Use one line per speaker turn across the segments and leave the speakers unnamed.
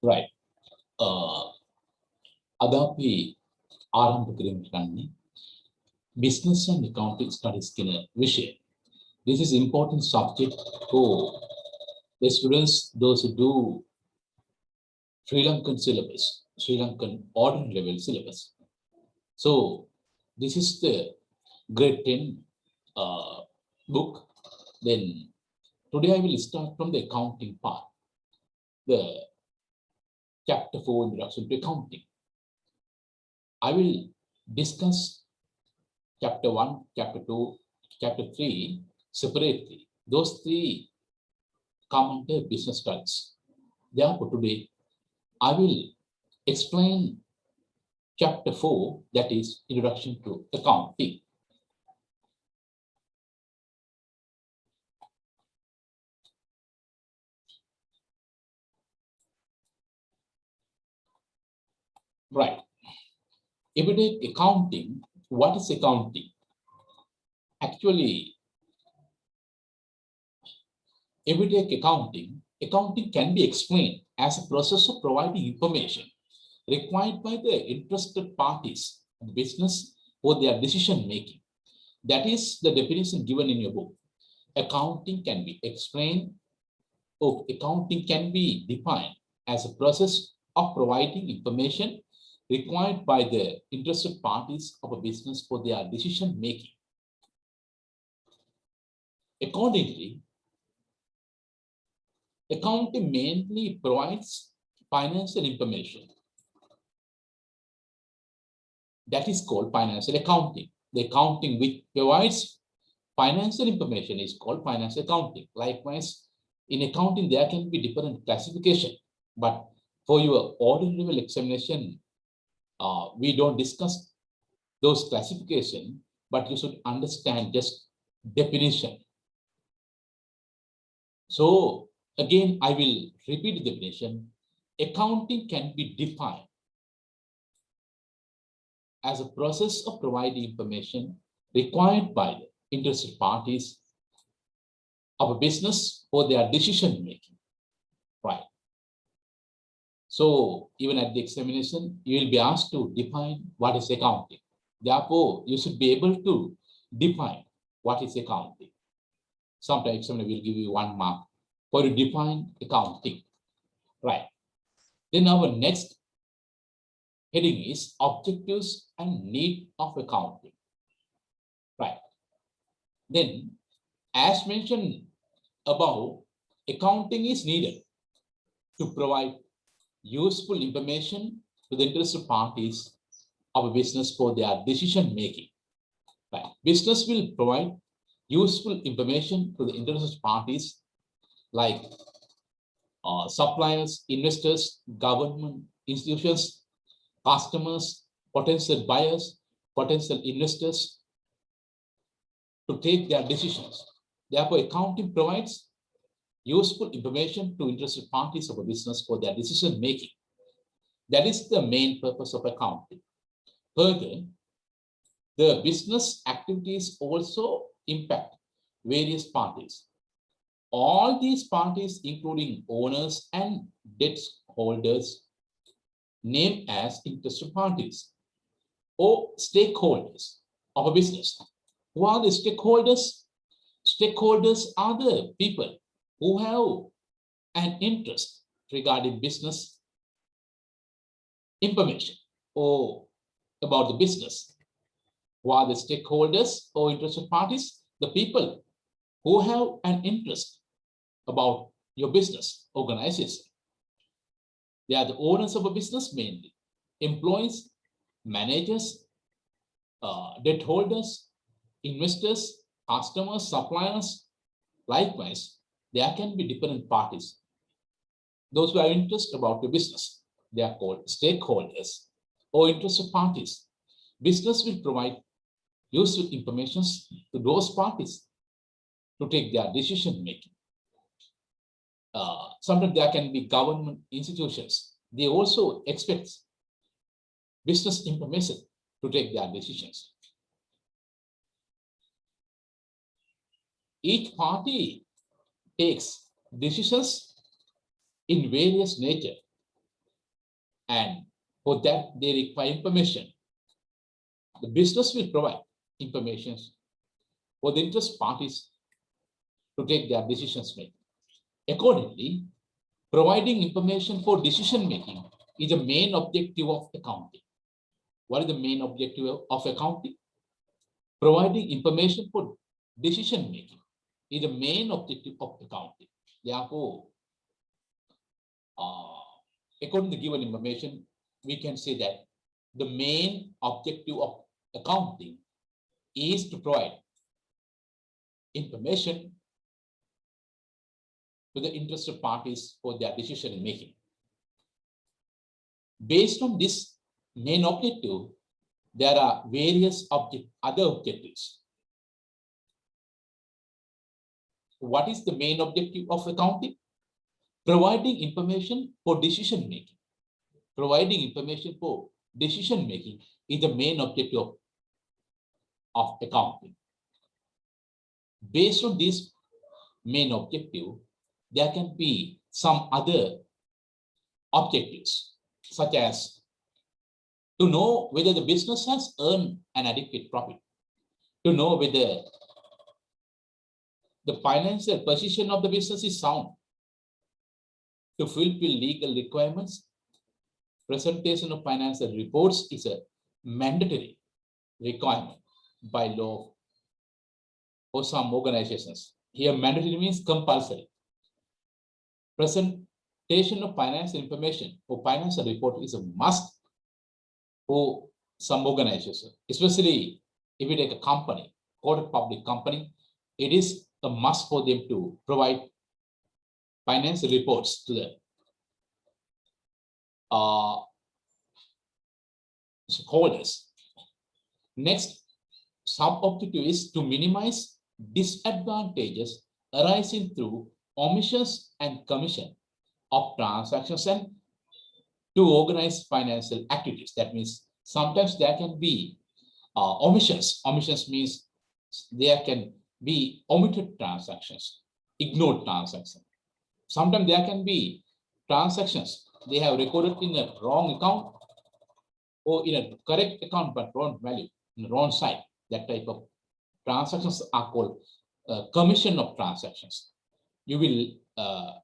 right. අද අපි ආරම්භ කිරීමට ගන්නේ business and accounting studies කියන විෂය. This is important subject for the students, those who do Sri Lankan syllabus, Sri Lankan ordinary level syllabus. So this is the grade 10 book. Then today I will start from the accounting part, the chapter 4, introduction to accounting. I will discuss chapter 1, chapter 2, chapter 3 separately. Those three come under business studies. Therefore, today I will explain chapter 4, that is introduction to accounting. Right. If we take accounting, what is accounting? Actually, if we take accounting, accounting can be explained as a process of providing information required by the interested parties in business for their decision making. That is the definition given in your book. Accounting can be explained, or accounting can be defined as a process of providing information required by the interested parties of a business for their decision making. Accordingly, accounting mainly provides financial information. That is called financial accounting. The accounting which provides financial information is called financial accounting. Likewise, in accounting, there can be different classification, but for your ordinary level examination, we don't discuss those classification, but you should understand just definition. So again, I will repeat the definition. Accounting can be defined as a process of providing information required by the interested parties of a business for their decision making. Right. So even at the examination, you will be asked to define what is accounting. Therefore, you should be able to define what is accounting. Sometimes examiner will give you 1 mark for you define accounting. Right. Then our next heading is objectives and need of accounting. Right. Then, as mentioned above, accounting is needed to provide useful information to the interested parties of a business for their decision making. Right. Business will provide useful information to the interested parties like suppliers, investors, government institutions, customers, potential buyers, potential investors to take their decisions. Therefore, accounting provides useful information to interested parties of a business for their decision making. That is the main purpose of accounting. Further, the business activities also impact various parties. All these parties, including owners and debt holders, named as interested parties or stakeholders of a business. Who are the stakeholders? Stakeholders are the people who have an interest regarding business information or about the business. Who are the stakeholders or interested parties? The people who have an interest about your business organization. They are the owners of a business mainly, employees, managers, debt holders, investors, customers, suppliers. Likewise, there can be different parties. Those who have interest about your business, they are called stakeholders or interested parties. Business will provide useful information to those parties to take their decision making. Sometimes there can be government institutions. They also expect business information to take their decisions. Each party takes decisions in various nature and for that they require information. The business will provide information for the interest parties to take their decisions making. Accordingly, providing information for decision making is the main objective of accounting. What is the main objective of accounting? Providing information for decision making is the main objective of accounting. Therefore, according to given information, we can say that the main objective of accounting is to provide information to the interested parties for their decision making. Based on this main objective, there are various other objectives. What is the main objective of accounting? Providing information for decision making. Providing information for decision making is the main objective of accounting. Based on this main objective, there can be some other objectives, such as to know whether the business has earned an adequate profit, to know whether the financial position of the business is sound, to fulfill legal requirements. Presentation of financial reports is a mandatory requirement by law for some organizations. Here, mandatory means compulsory. Presentation of financial information or financial report is a must for some organizations, especially if you take a company, quoted public company, it is a must for them to provide financial reports to the stakeholders. Next, sub-objective is to minimize disadvantages arising through omissions and commission of transactions and to organize financial activities. That means sometimes there can be omissions. Omissions means there can be omitted transactions, ignored transactions. Sometimes there can be transactions they have recorded in a wrong account or in a correct account but wrong value, in the wrong side. That type of transactions are called commission of transactions. You will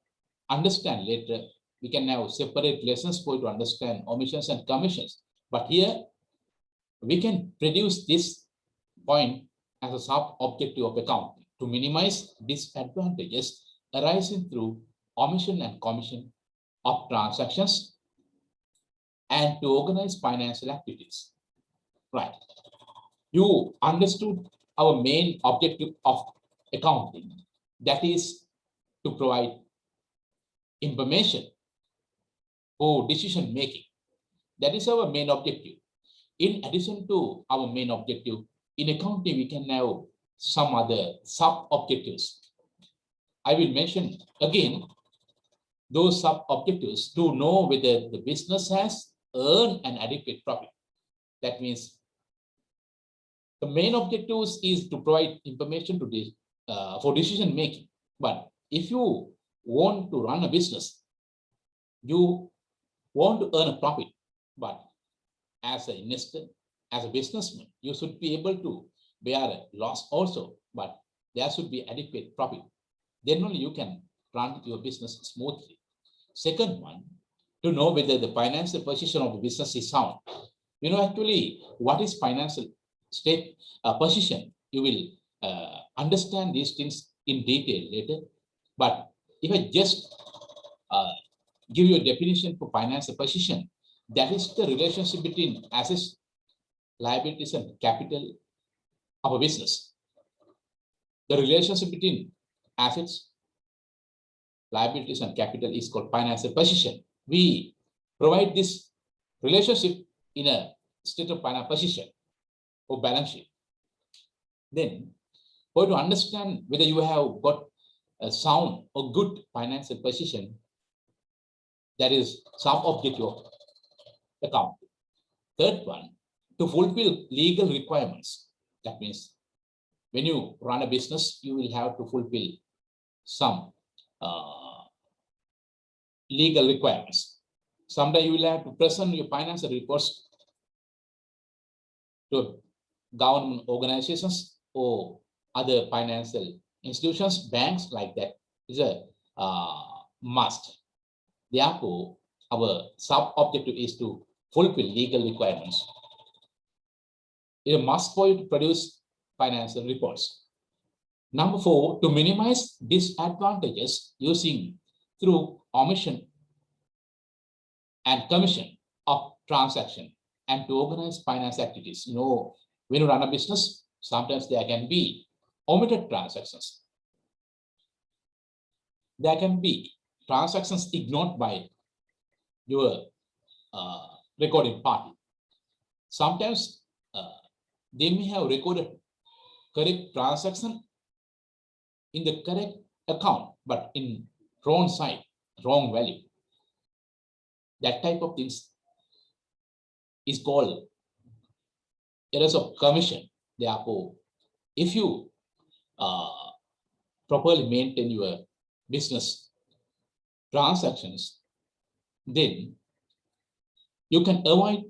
understand later. We can have separate lessons for you to understand omissions and commissions. But here we can produce this point as a sub-objective of accounting to minimize disadvantages arising through omission and commission of transactions and to organize financial activities. Right. You understood our main objective of accounting, that is to provide information for decision making. That is our main objective. In addition to our main objective, in accounting, we can have some other sub-objectives. I will mention again those sub-objectives to know whether the business has earned an adequate profit. That means the main objectives is to provide information to this for decision making. But if you want to run a business, you want to earn a profit, but as an investor, as a businessman, you should be able to bear a loss also, but there should be adequate profit. Then only you can run your business smoothly. Second one, to know whether the financial position of the business is sound. You know, actually, what is financial state position? You will understand these things in detail later. But if I just give you a definition for financial position, that is the relationship between assets, liabilities, and capital of a business. The relationship between assets, liabilities, and capital is called financial position. We provide this relationship in a state of financial position or balance sheet. Then, for you to understand whether you have got a sound or good financial position, that is some objective of accounting. Third one, to fulfill legal requirements. That means when you run a business, you will have to fulfill some legal requirements. Sometimes you will have to present your financial reports to government organizations or other financial institutions, banks, like that is a must. Therefore, our sub-objective is to fulfill legal requirements. It is a must for you to produce financial reports. Number 4, to minimize disadvantages using through omission and commission of transaction and to organize finance activities. You know, when you run a business, sometimes there can be omitted transactions. There can be transactions ignored by your recording party. Sometimes they may have recorded correct transaction in the correct account, but in wrong side, wrong value. That type of things is called errors of commission. Therefore, if you properly maintain your business transactions, then you can avoid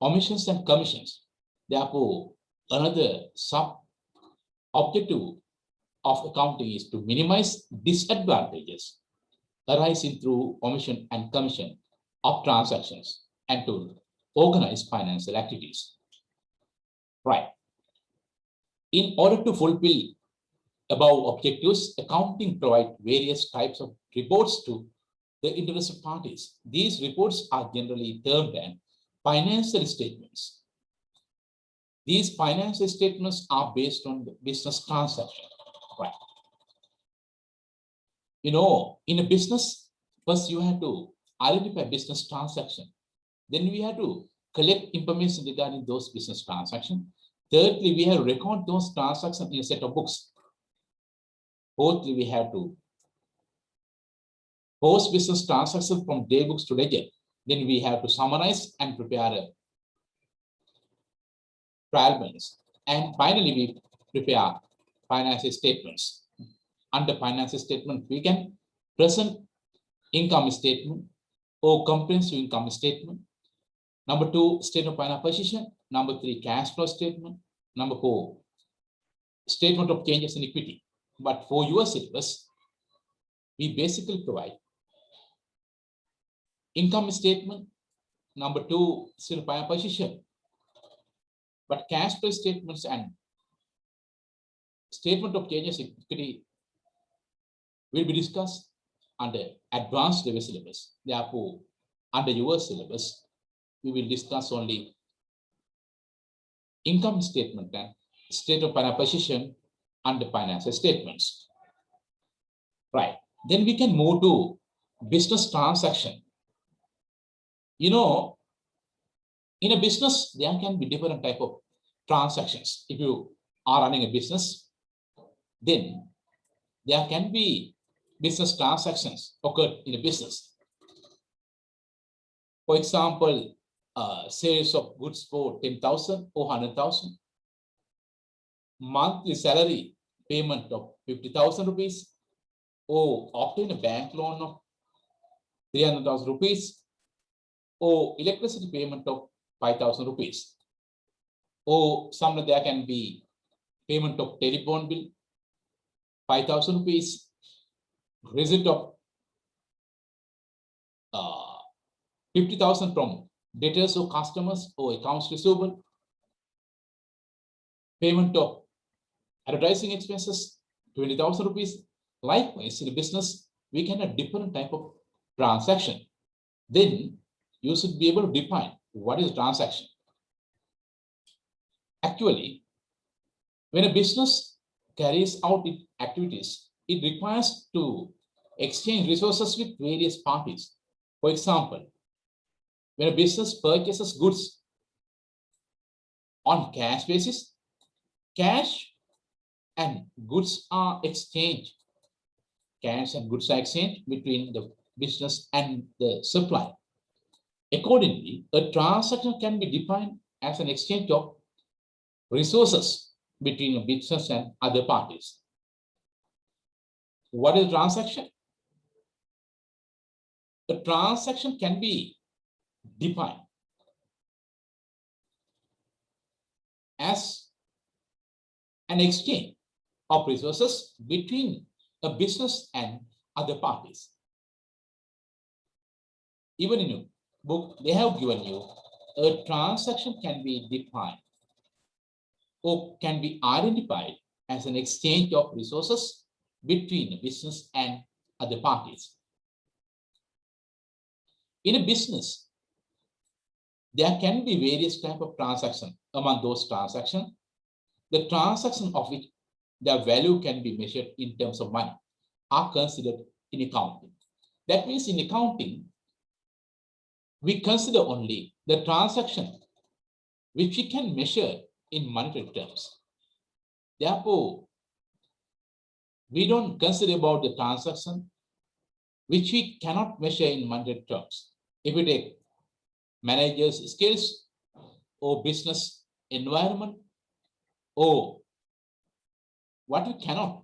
omissions and commissions. Therefore, another sub-objective of accounting is to minimize disadvantages arising through omission and commission of transactions and to organize financial activities. Right. In order to fulfill above objectives, accounting provides various types of reports to the interested parties. These reports are generally termed as financial statements. These financial statements are based on the business transaction. Right. You know, in a business, first you have to identify business transaction. Then we have to collect information regarding those business transactions. Thirdly, we have to record those transactions in a set of books. Fourthly, we have to post business transactions from day books to ledger. Then we have to summarize and prepare a trial balance. And finally, we prepare financial statements. Under financial statement, we can present income statement or comprehensive income statement. Number 2, statement of financial position. Number 3, cash flow statement. Number 4, statement of changes in equity. But for your syllabus, we basically provide income statement. Number 2, statement of financial position. But cash flow statements and statement of changes in equity will be discussed under advanced level syllabus. Therefore, under your syllabus, we will discuss only income statement and state of financial position under financial statements. Right. Then we can move to business transaction. You know, in a business, there can be different type of transactions. If you are running a business, then there can be business transactions occurred in a business. For example, sales of goods for 10,000 or 100,000, monthly salary payment of 50,000 rupees, or obtain a bank loan of 300,000 rupees, or electricity payment of 5,000 rupees, or somewhere there can be payment of telephone bill 5,000 rupees, receipt of 50,000 from debtors or customers or accounts receivable, payment of advertising expenses 20,000 rupees. Likewise, in a business, we can have different type of transaction. Then you should be able to define what is transaction. Actually, when a business carries out its activities, it requires to exchange resources with various parties. For example, when a business purchases goods on cash basis, cash and goods are exchanged. Cash and goods are exchanged between the business and the supplier. Accordingly, a transaction can be defined as an exchange of resources between a business and other parties. What is transaction? A transaction can be defined as an exchange of resources between a business and other parties. Even in your book, they have given you a transaction can be defined or can be identified as an exchange of resources between a business and other parties. In a business, there can be various types of transactions. Among those transactions, the transaction of which their value can be measured in terms of money are considered in accounting. That means in accounting, we consider only the transaction which we can measure in monetary terms. Therefore, we don't consider about the transaction which we cannot measure in monetary terms. If we take managers' skills or business environment or what we cannot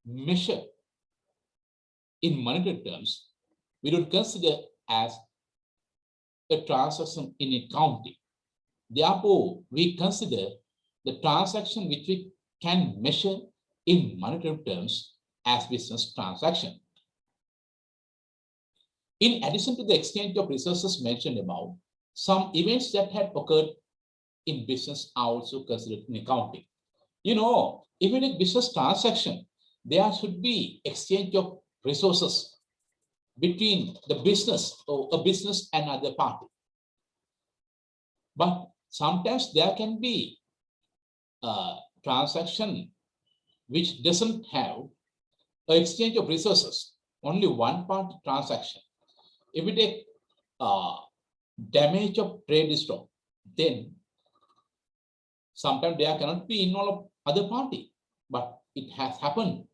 measure in monetary terms, we don't consider as a transaction in accounting. Therefore, we consider the transaction which we can measure in monetary terms as business transaction. In addition to the exchange of resources mentioned above, some events that had occurred in business are also considered in accounting. You know, even in business transaction, there should be exchange of resources between the business or a business and other party. But sometimes there can be a transaction which doesn't have an exchange of resources, only one part transaction. If we take damage of trade stock, then sometimes there cannot be involved other party, but it has happened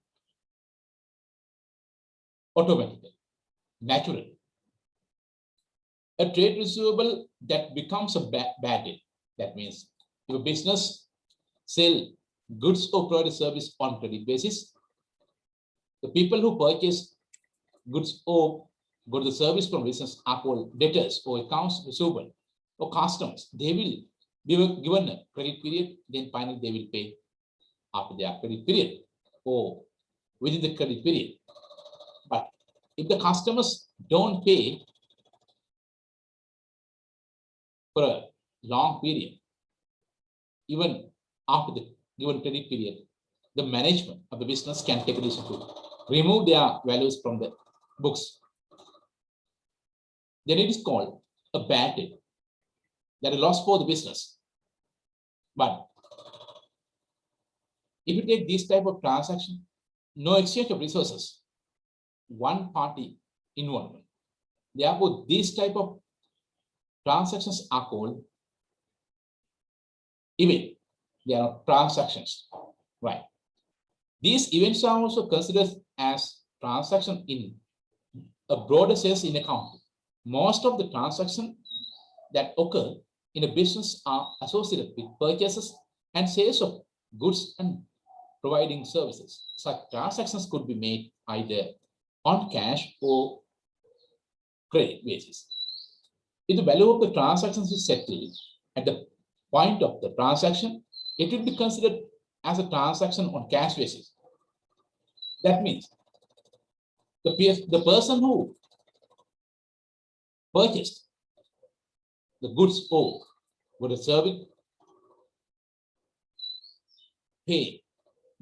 automatically, naturally. A trade receivable that becomes a bad debt. That means if a business sell goods or provide a service on credit basis, the people who purchase goods or go to the service from business are called debtors or accounts receivable or customers. They will be given a credit period, then finally they will pay after their credit period or within the credit period. But if the customers don't pay for a long period, even after the given credit period, the management of the business can take a decision to remove their values from the books. Then it is called a bad debt, that is loss for the business. But if you take this type of transaction, no exchange of resources, one party involvement. Therefore, these type of transactions are called event. They are not transactions, right? These events are also considered as transaction in a broader sense in accounting. Most of the transactions that occur in a business are associated with purchases and sales of goods and providing services. Such transactions could be made either on cash or credit basis. If the value of the transactions is settled at the point of the transaction, it will be considered as a transaction on cash basis. That means the person who purchased the goods or the service pay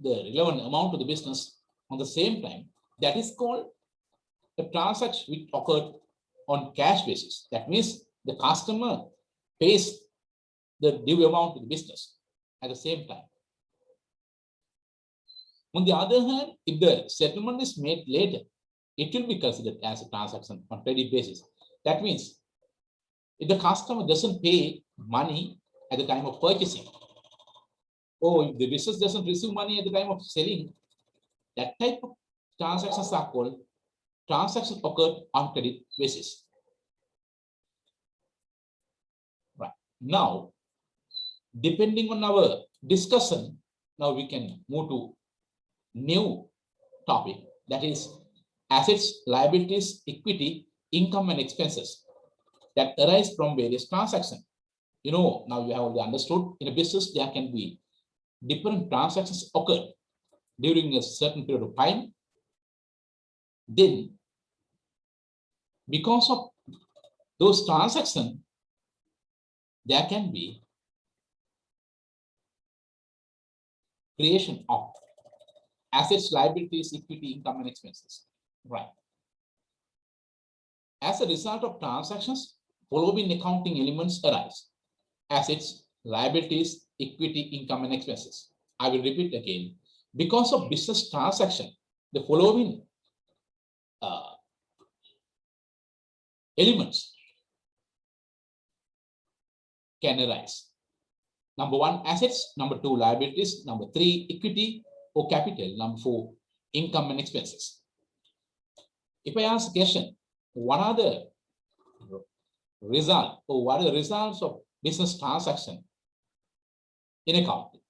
the relevant amount to the business on the same time. That is called a transaction which occurred on cash basis. That means the customer pays the due amount to the business at the same time. On the other hand, if the settlement is made later, it will be considered as a transaction on credit basis. That means if the customer doesn't pay money at the time of purchasing, or if the business doesn't receive money at the time of selling, that type of transactions are called transactions occurred on credit basis. Right. Now, depending on our discussion, now we can move to new topic, that is assets, liabilities, equity, income and expenses. that arise from various transactions. You know, now you have already understood in a business there can be different transactions occur during a certain period of time. Then, because of those transactions, there can be creation of assets, liabilities, equity, income, and expenses. Right. As a result of transactions, following accounting elements arise: assets, liabilities, equity, income, and expenses. I will repeat again. Because of business transaction, the following elements can arise. Number one, assets. Number two, liabilities. Number three, equity or capital. Number four, income and expenses. If I ask a question, what are the results or what are the results of business transaction in accounting?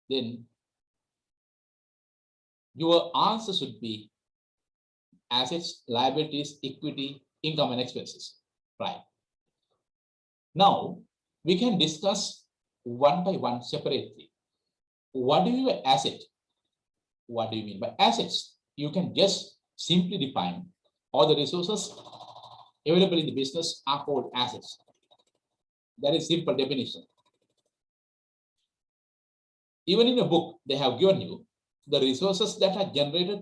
Then your answer should be assets, liabilities, equity, income, and expenses. Right. Now, we can discuss one by one separately. What do you mean by asset? What do you mean by assets? You can just simply define all the resources available in the business are called assets. That is simple definition. Even in a book, they have given you the resources that are generated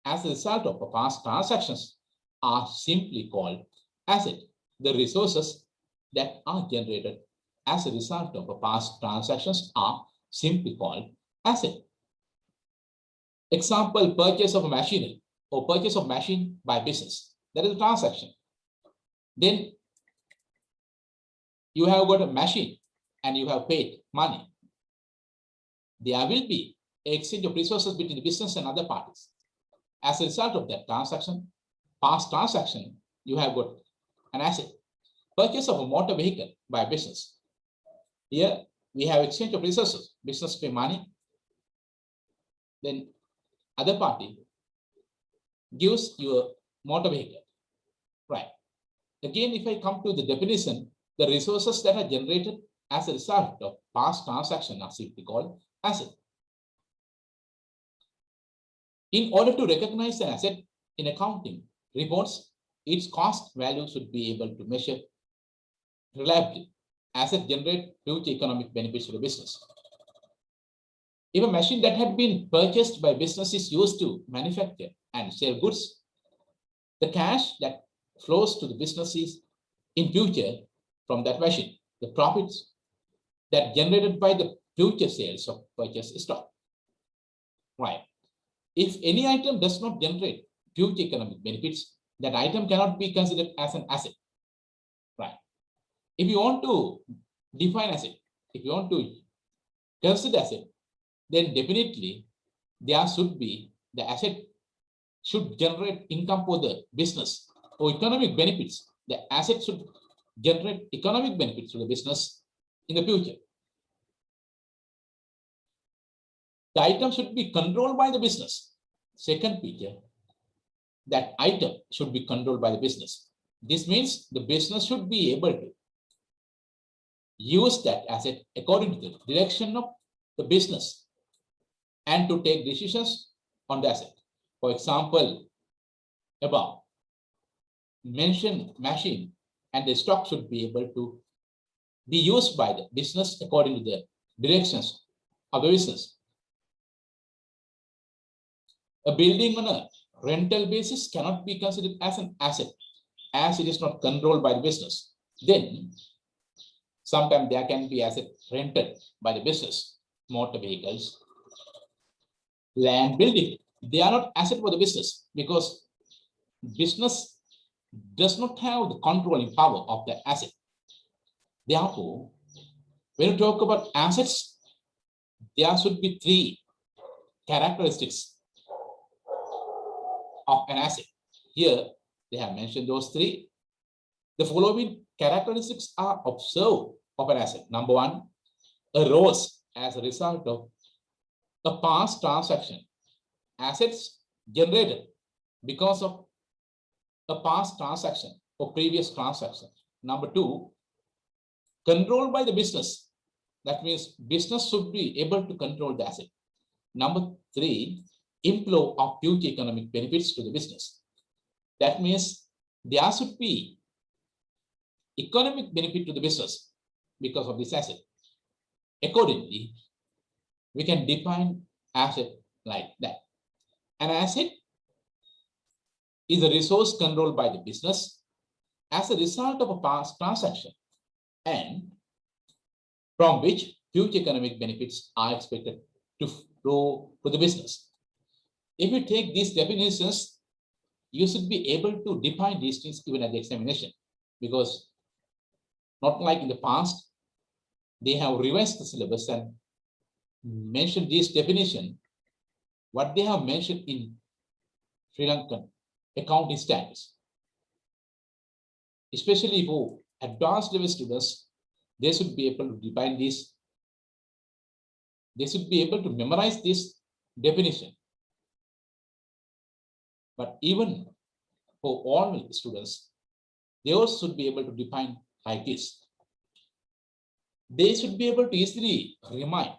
as a result of past transactions are simply called asset. The resources that are generated as a result of past transactions are simply called asset. Example, purchase of a machinery or purchase of machine by business. That is a transaction. Then you have got a machine and you have paid money. There will be exchange of resources between the business and other parties. As a result of that transaction, past transaction, you have got an asset. Purchase of a motor vehicle by a business. Here we have exchange of resources. Business pay money, then other party gives you a motor vehicle. Right. Again, if I come to the definition, the resources that are generated as a result of past transaction are simply called asset. In order to recognize an asset in accounting reports, its cost value should be able to measure reliably. Asset generate future economic benefits to the business. If a machine that had been purchased by business is used to manufacture and sell goods, the cash that flows to the businesses in future from that machine, the profits that generated by the future sales of purchased stock. Right. If any item does not generate future economic benefits, that item cannot be considered as an asset. Right. If you want to define asset, if you want to consider asset, then definitely there should be the asset should generate income for the business or economic benefits. The asset should generate economic benefits to the business in the future. The item should be controlled by the business. Second feature, that item should be controlled by the business. This means the business should be able to use that asset according to the direction of the business and to take decisions on the asset. For example, above mentioned machine and the stock should be able to be used by the business according to the directions of the business. A building on a rental basis cannot be considered as an asset as it is not controlled by the business. Then sometimes there can be asset rented by the business, motor vehicles, land, building. They are not asset for the business because business does not have the controlling power of the asset. Therefore, when you talk about assets, there should be three characteristics of an asset. Here, they have mentioned those three. The following characteristics are observed of an asset. Number one, arose as a result of a past transaction. Assets generated because of a past transaction or previous transaction. Number two, controlled by the business. That means business should be able to control the asset. Number three, inflow of future economic benefits to the business. That means there should be economic benefit to the business because of this asset. Accordingly, we can define asset like that. An asset is a resource controlled by the business as a result of a past transaction and from which future economic benefits are expected to flow to the business. If you take these definitions, you should be able to define these things even at the examination, because not like in the past, they have revised the syllabus and mentioned this definition, what they have mentioned in Sri Lankan accounting standards. Especially for advanced level students, they should be able to define this. They should be able to memorize this definition. But even for all students, they also should be able to define like this. They should be able to easily remind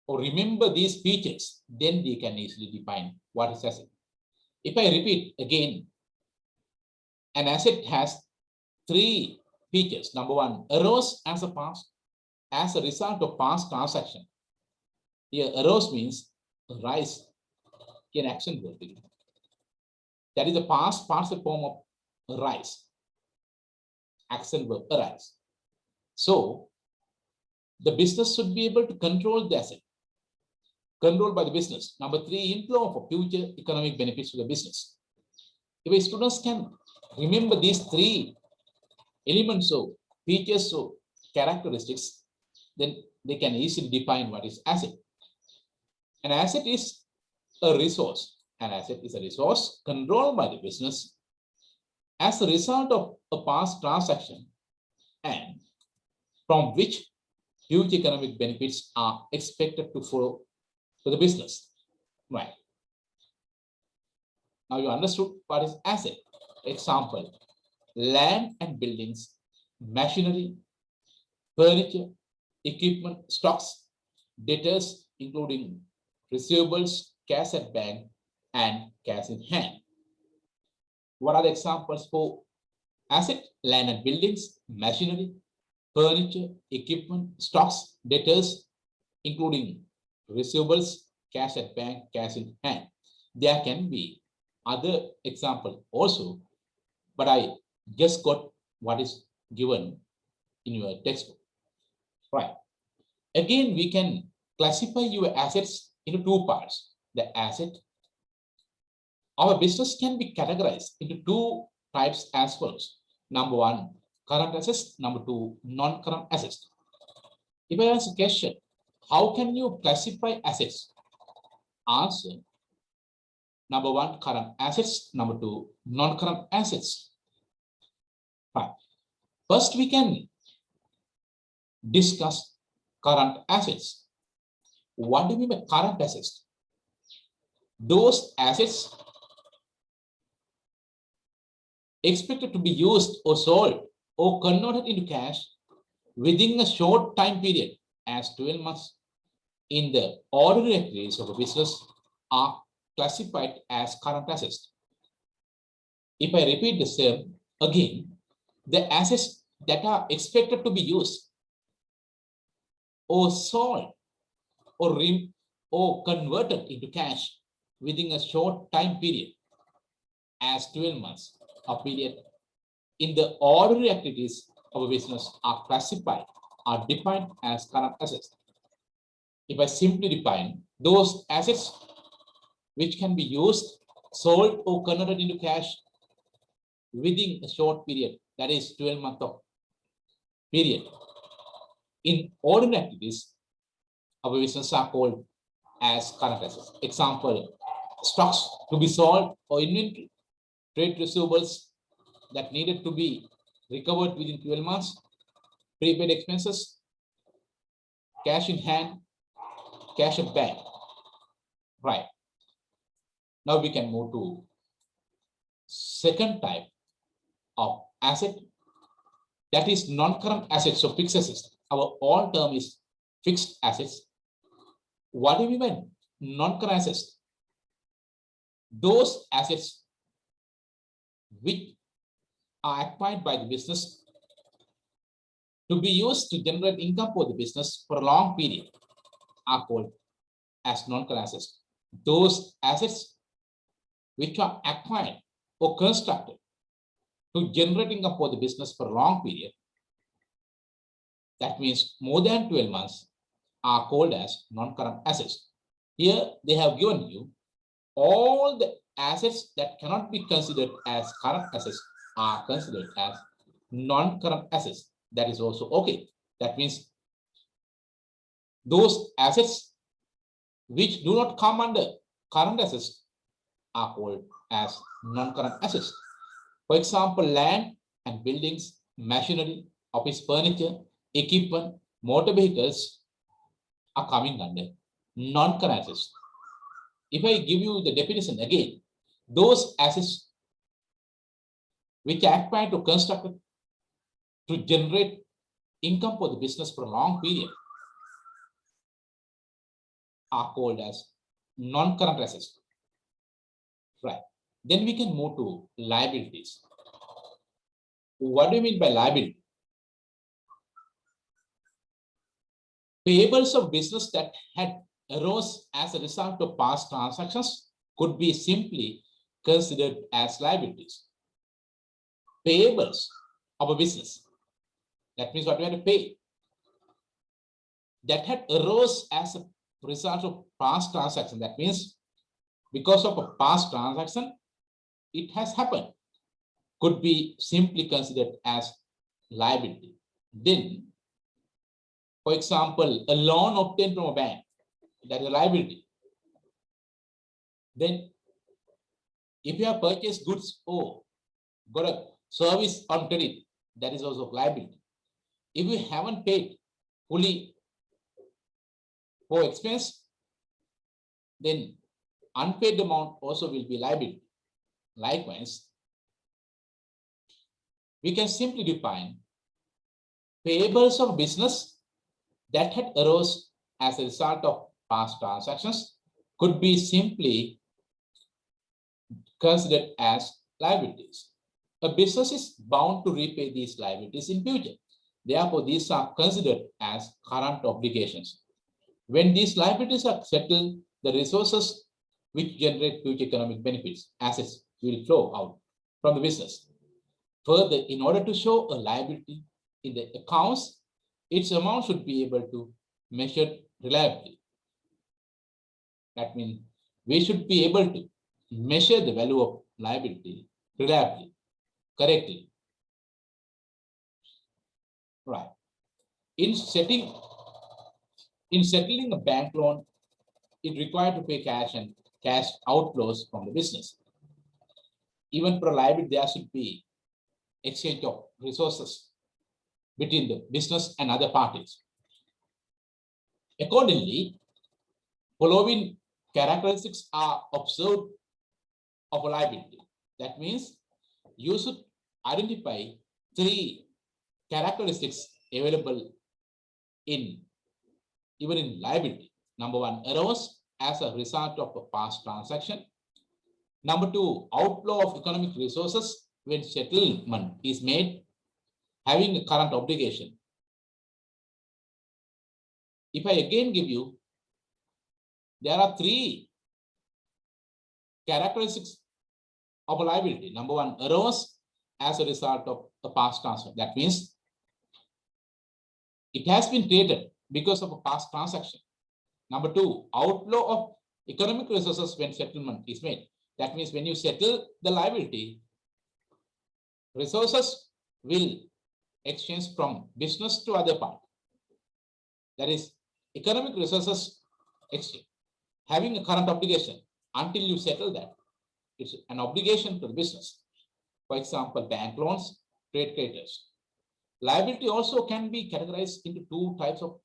or remember these features, then they can easily define what is asset. If I repeat again, an asset has three features. Number one, arose as a result of past transaction. Here, arose means rise in action verb. That is the past partial form of rise. Action verb arise. So the business should be able to control the asset, controlled by the business. Number three, inflow of future economic benefits to the business. If students can remember these three elements of features or characteristics, then they can easily define what is asset. An asset is a resource. An asset is a resource controlled by the business as a result of a past transaction and from which huge economic benefits are expected to flow to the business. Right. Now you understood what is asset. Example, land and buildings, machinery, furniture, equipment, stocks, debtors, including receivables, cash at bank, and cash in hand. What are the examples for asset? Land and buildings, machinery, furniture, equipment, stocks, debtors, including receivables, cash at bank, cash in hand. There can be other example also, but I just got what is given in your textbook. Right. Again, we can classify your assets into two parts. The asset, our business can be categorized into two types as follows. Number one, current assets. Number two, non-current assets. If I ask a question, how can you classify assets? Answer, number one, current assets. Number two, non-current assets. Right. First, we can discuss current assets. What do you mean by current assets? Those assets expected to be used or sold or converted into cash within a short time period as 12 months in the ordinary activities of a business are classified as current assets. If I repeat the same again, the assets that are expected to be used or sold or converted into cash within a short time period as 12 months of period in the ordinary activities of a business are classified, are defined as current assets. If I simply define those assets which can be used, sold or converted into cash within a short period, that is 12 months of period, in ordinary activities of a business are called as current assets. Example, stocks to be sold or inventory, trade receivables that needed to be recovered within 12 months, prepaid expenses, cash in hand, cash at bank. Right. Now we can move to second type, of asset that is non-current assets, so fixed assets. Our all term is fixed assets. What do we mean? Non-current assets. Those assets which are acquired by the business to be used to generate income for the business for a long period are called as non-current assets. Those assets which are acquired or constructed to generate income for the business for a long period, that means more than 12 months, are called as non-current assets. Here they have given you all the assets that cannot be considered as current assets are considered as non-current assets. That is also okay. That means those assets which do not come under current assets are called as non-current assets. For example, land and buildings, machinery, office furniture, equipment, motor vehicles are coming under non-current assets. If I give you the definition again, those assets which are acquired to construct to generate income for the business for a long period are called as non-current assets. Right. Then we can move to liabilities. What do you mean by liability? Payables of business that had arose as a result of past transactions could be simply considered as liabilities. Payables of a business, that means what we have to pay, that had arose as a result of past transaction, that means because of a past transaction, it has happened, could be simply considered as liability. Then, for example, a loan obtained from a bank, that is a liability. Then, if you have purchased goods or got a service on credit, that is also liability. If you haven't paid fully for expense, then unpaid amount also will be liability. Likewise, we can simply define payables of business that had arose as a result of past transactions could be simply considered as liabilities. A business is bound to repay these liabilities in future. Therefore, these are considered as current obligations. When these liabilities are settled, the resources which generate future economic benefits, assets, will flow out from the business. Further, in order to show a liability in the accounts, its amount should be able to measure reliably. That means we should be able to measure the value of liability reliably, correctly. Right. In settling a bank loan, it required to pay cash and cash outflows from the business. Even for a liability, there should be exchange of resources between the business and other parties. Accordingly, following characteristics are observed of a liability. That means you should identify 3 characteristics available in even in liability. Number 1, arose as a result of a past transaction. Number 2, outflow of economic resources when settlement is made, having a current obligation. If I again give you, there are 3 characteristics of a liability. Number 1, arose as a result of a past transaction. That means it has been created because of a past transaction. Number 2, outflow of economic resources when settlement is made. That means when you settle the liability, resources will exchange from business to other part. That is economic resources exchange. Having a current obligation until you settle that, it's an obligation to the business. For example, bank loans, trade creditors. Liability also can be categorized into 2 types of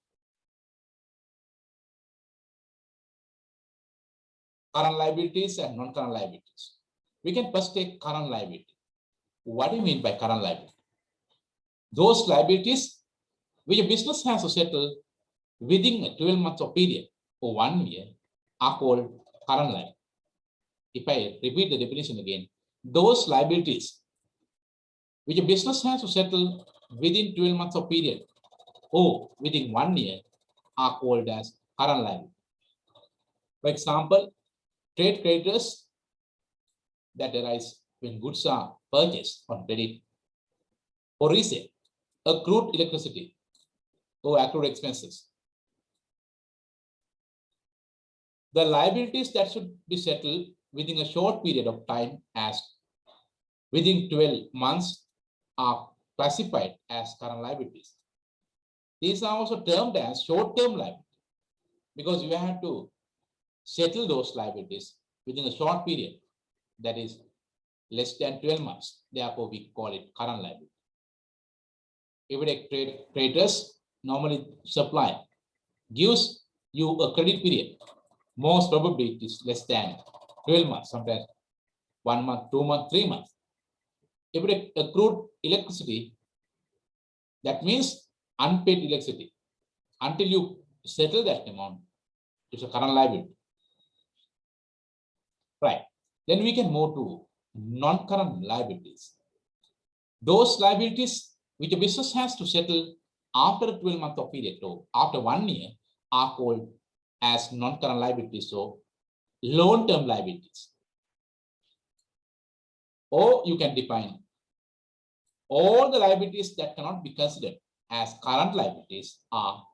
current liabilities and non-current liabilities. We can first take current liability. What do you mean by current liability? Those liabilities which a business has to settle within a 12 months of period or 1 year are called current liability. If I repeat the definition again, those liabilities which a business has to settle within 12 months of period or within 1 year are called as current liability. For example, trade creditors that arise when goods are purchased on credit or resale, accrued electricity or accrued expenses. The liabilities that should be settled within a short period of time as within 12 months are classified as current liabilities. These are also termed as short-term liability because you have to settle those liabilities within a short period, that is less than 12 months. Therefore, we call it current liability. Every creditors normally supply gives you a credit period. Most probably it is less than 12 months, sometimes 1 month, 2 months, 3 months. Every accrued electricity, that means unpaid electricity. Until you settle that amount, it's a current liability. Right. Then we can move to non-current liabilities. Those liabilities which a business has to settle after a 12-month of period or after 1 year are called as non-current liabilities, so long-term liabilities. Or you can define all the liabilities that cannot be considered as current liabilities are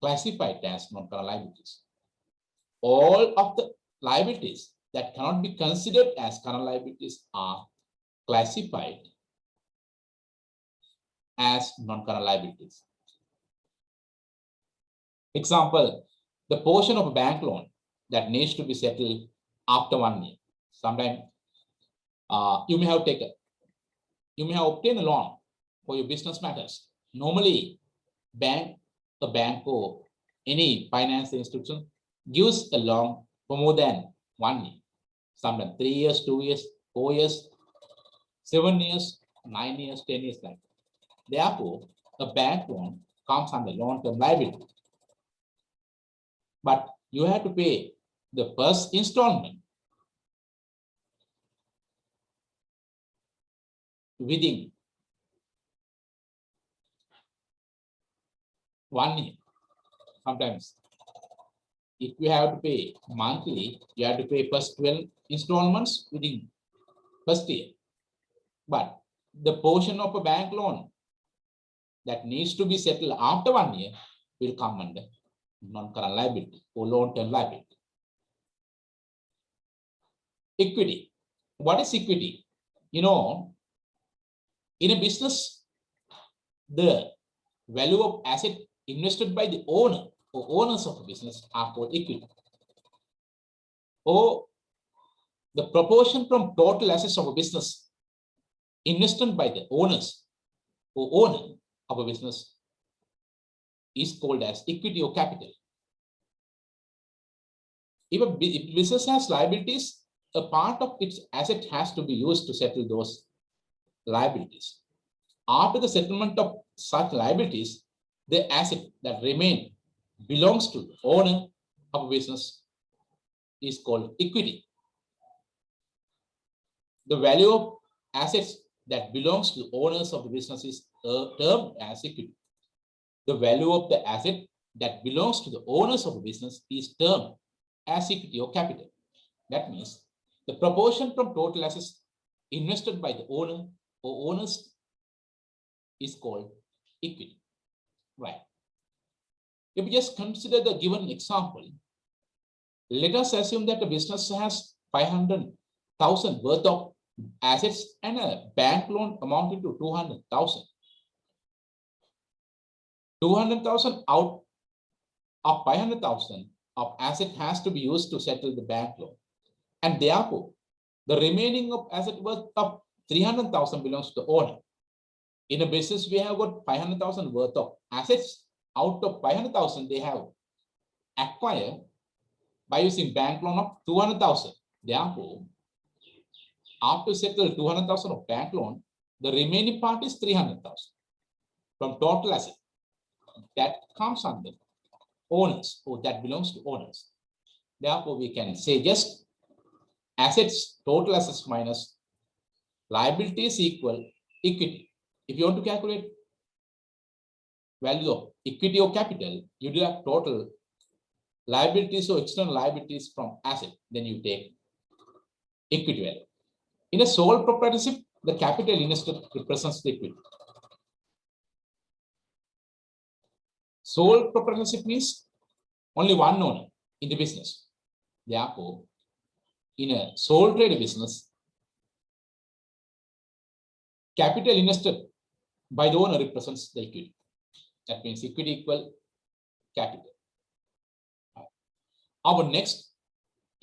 classified as non-current liabilities. All of the liabilities that cannot be considered as current liabilities are classified as non-current liabilities. Example, the portion of a bank loan that needs to be settled after 1 year. Sometimes you may have obtained a loan for your business matters. Normally, a bank or any finance institution gives a loan for more than 1 year. Sometimes 3 years, 2 years, 4 years, 7 years, 9 years, 10 years like that. Therefore, a bank loan comes under long-term liability. But you have to pay the first installment within 1 year. Sometimes, if you have to pay monthly, you have to pay first 12 installments within first year. But the portion of a bank loan that needs to be settled after 1 year will come under non-current liability or long-term liability. Equity. What is equity? You know, in a business, the value of asset invested by the owner or owners of a business are called equity. Or the proportion from total assets of a business invested by the owners or owner of a business is called as equity or capital. If a business has liabilities, a part of its asset has to be used to settle those liabilities. After the settlement of such liabilities, the asset that remain belongs to the owner of a business is called equity. The value of assets that belongs to the owners of the business is termed as equity. The value of the asset that belongs to the owners of the business is termed as equity or capital. That means the proportion from total assets invested by the owner or owners is called equity. Right. If we just consider the given example, let us assume that the business has 500,000 worth of assets and a bank loan amounting to 200,000. 200,000 out of 500,000 of asset has to be used to settle the bank loan. And therefore, the remaining of asset worth of 300,000 belongs to the owner. In a business, we have got 500,000 worth of assets. Out of 500,000, they have acquired by using bank loan of 200,000. Therefore, After settle 200,000 of bank loan, the remaining part is 300,000 from total asset. That comes under owners, or that belongs to owners. Therefore, we can say just assets, total assets minus liabilities equal equity. If you want to calculate value of equity or capital, you deduct total liabilities or external liabilities from asset, then you take equity value. In a sole proprietorship, the capital invested represents the equity. Sole proprietorship means only one owner in the business. Therefore, in a sole trader business, capital invested by the owner represents the equity. That means equity equal capital. Our next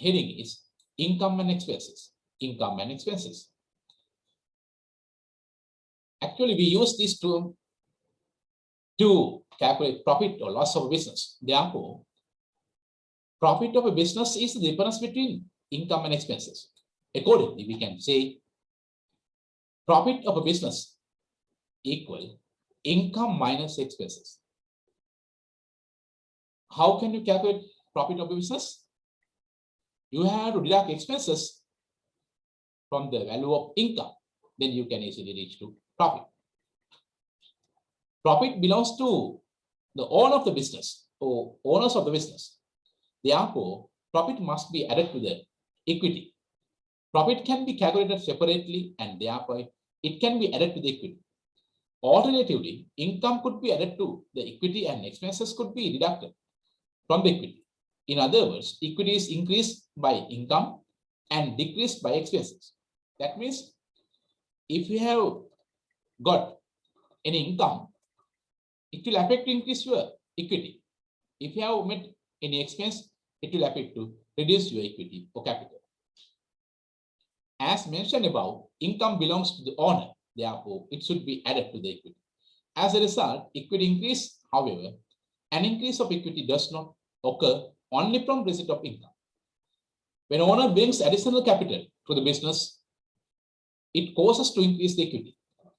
heading is income and expenses. Income and expenses. Actually, we use these two to calculate profit or loss of a business. Therefore, profit of a business is the difference between income and expenses. Accordingly, we can say profit of a business equal income minus expenses. How can you calculate profit of a business? You have to deduct expenses from the value of income. Then you can easily reach to profit. Profit belongs to the owner of the business or owners of the business. Therefore, profit must be added to the equity. Profit can be calculated separately and therefore it can be added to the equity. Alternatively, income could be added to the equity and expenses could be deducted from the equity. In other words, equity is increased by income and decreased by expenses. That means if you have got any income, it will affect to increase your equity. If you have made any expense, it will affect to reduce your equity or capital. As mentioned above, income belongs to the owner. Therefore, it should be added to the equity. As a result, equity increase, however, an increase of equity does not occur only from receipt of income. When owner brings additional capital to the business, it causes to increase the equity.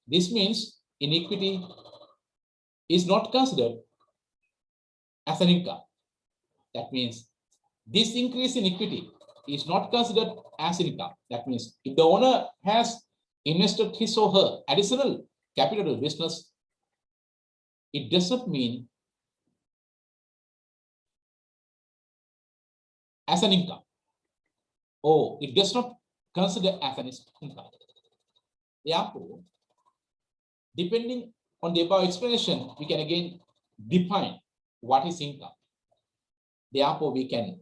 This means inequity is not considered as an income. That means this increase in equity is not considered as income. That means if the owner has invested his or her additional capital to the business, it doesn't mean as an income, or it does not consider as an income. Therefore, depending on the above explanation, we can again define what is income. Therefore, we can,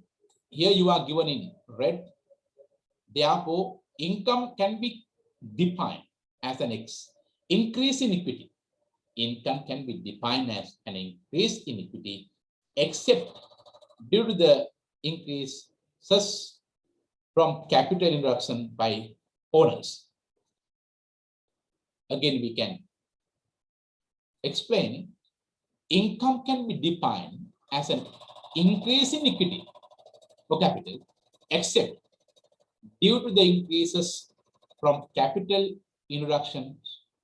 here you are given in red. Therefore, income can be defined as an increase in equity. Income can be defined as an increase in equity, except due to the increases from capital introduction by owners. Again, we can explain income can be defined as an increase in equity or capital, except due to the increases from capital introduction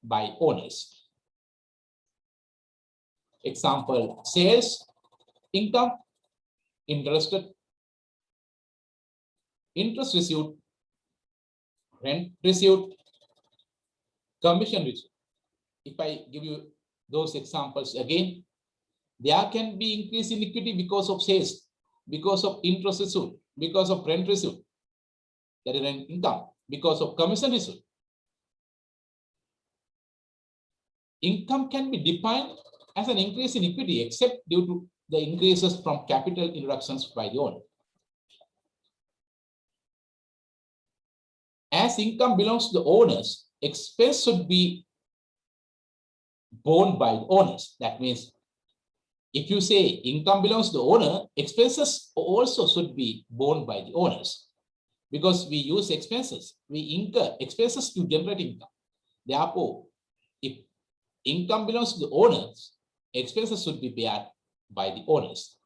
by owners. Example, sales income, interest received, rent received, commission received. If I give you those examples again, there can be increase in equity because of sales, because of interest received, because of rent received, that is an income, because of commission received. Income can be defined as an increase in equity except due to the increases from capital introductions by the owner. As income belongs to the owners, expense should be borne by the owners. That means if you say income belongs to the owner, expenses also should be borne by the owners, because we use expenses, we incur expenses to generate income. Therefore, if income belongs to the owners, expenses should be borne by the owners.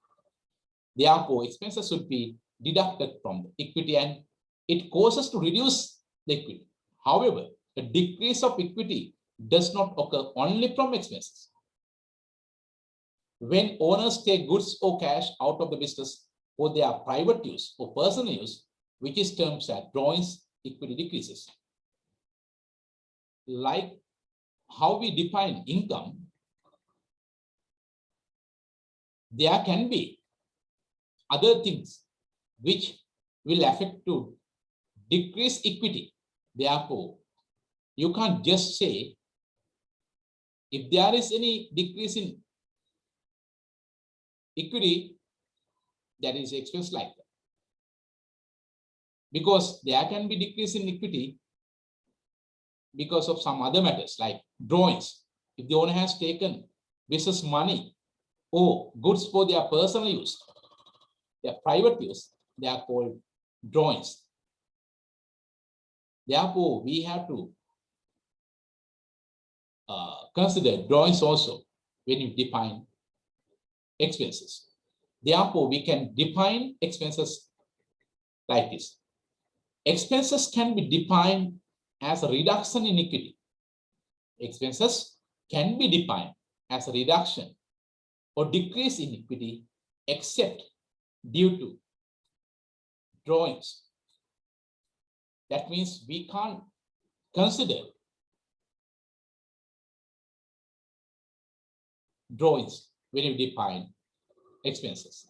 Therefore, expenses should be deducted from the equity and it causes to reduce the equity. However, a decrease of equity does not occur only from expenses. When owners take goods or cash out of the business for their private use or personal use, which is termed as drawings, equity decreases. Like how we define income, there can be other things which will affect to decrease equity. Therefore, you can't just say if there is any decrease in equity, that is expense like that. Because there can be decrease in equity because of some other matters like drawings. If the owner has taken business money or goods for their personal use, their private use, they are called drawings. Therefore, we have to consider drawings also when you define expenses. Therefore, we can define expenses like this. Expenses can be defined as a reduction in equity. Expenses can be defined as a reduction or decrease in equity except due to drawings. That means we can't consider drawings when you define expenses.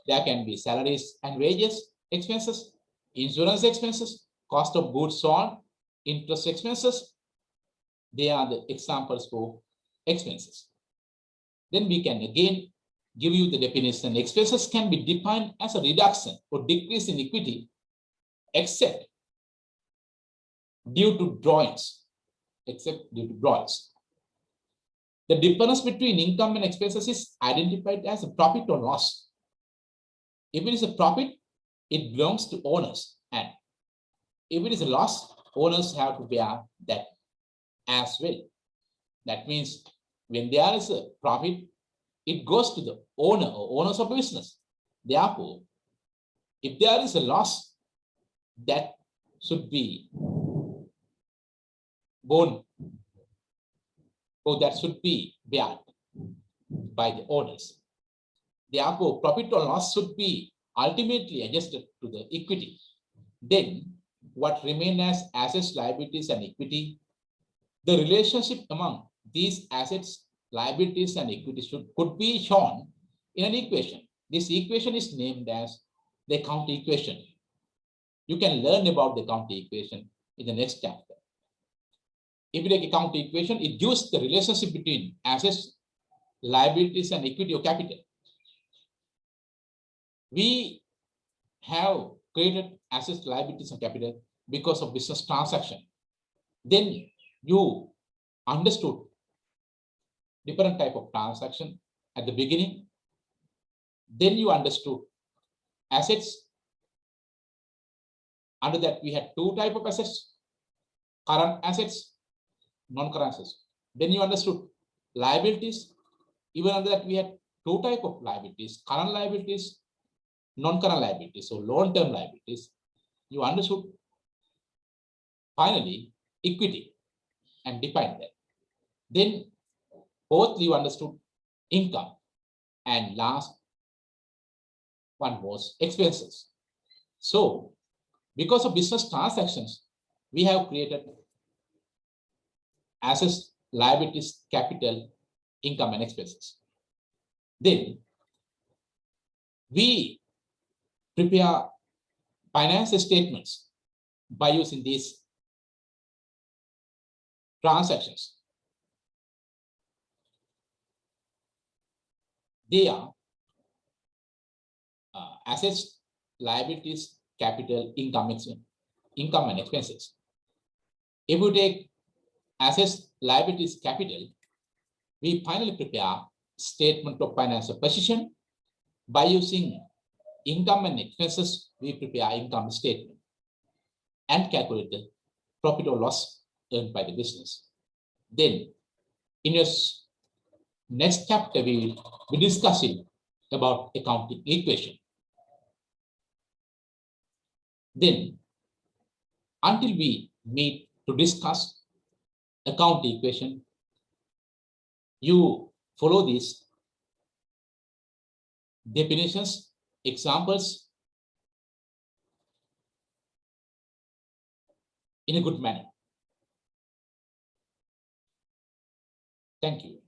There can be salaries and wages expenses, insurance expenses, cost of goods sold, interest expenses. They are the examples for expenses. Then we can again give you the definition. Expenses can be defined as a reduction or decrease in equity except due to drawings. Except due to drawings. The difference between income and expenses is identified as a profit or loss. If it is a profit, it belongs to owners, and if it is a loss, owners have to bear that as well. That means when there is a profit, it goes to the owner or owners of the business. Therefore, if there is a loss, that should be borne, or that should be borne by the owners. Therefore, profit or loss should be ultimately adjusted to the equity. Then, what remain as assets, liabilities, and equity, the relationship among these assets, liabilities, and equity could be shown in an equation. This equation is named as the account equation. You can learn about the account equation in the next chapter. If you take account equation, it gives the relationship between assets, liabilities, and equity or capital. We have created assets, liabilities, and capital because of business transaction. Then you understood different type of transaction at the beginning. Then you understood assets. Under that, we had two types of assets: current assets, non-current assets. Then you understood liabilities. Even under that, we had two types of liabilities: current liabilities, non-current liabilities, so long-term liabilities. You understood finally equity and defined that. Then both you understood income, and last one was expenses. So because of business transactions, we have created assets, liabilities, capital, income, and expenses. Then we prepare financial statements by using these transactions. They are assets, liabilities, capital, income, and expenses. If we take assets, liabilities, capital, we finally prepare statement of financial position. By using income and expenses, we prepare income statement and calculate the profit or loss earned by the business. Then in your next chapter, we will be discussing about accounting equation. Then until we meet to discuss account equation. You follow these definitions, examples in a good manner. Thank you.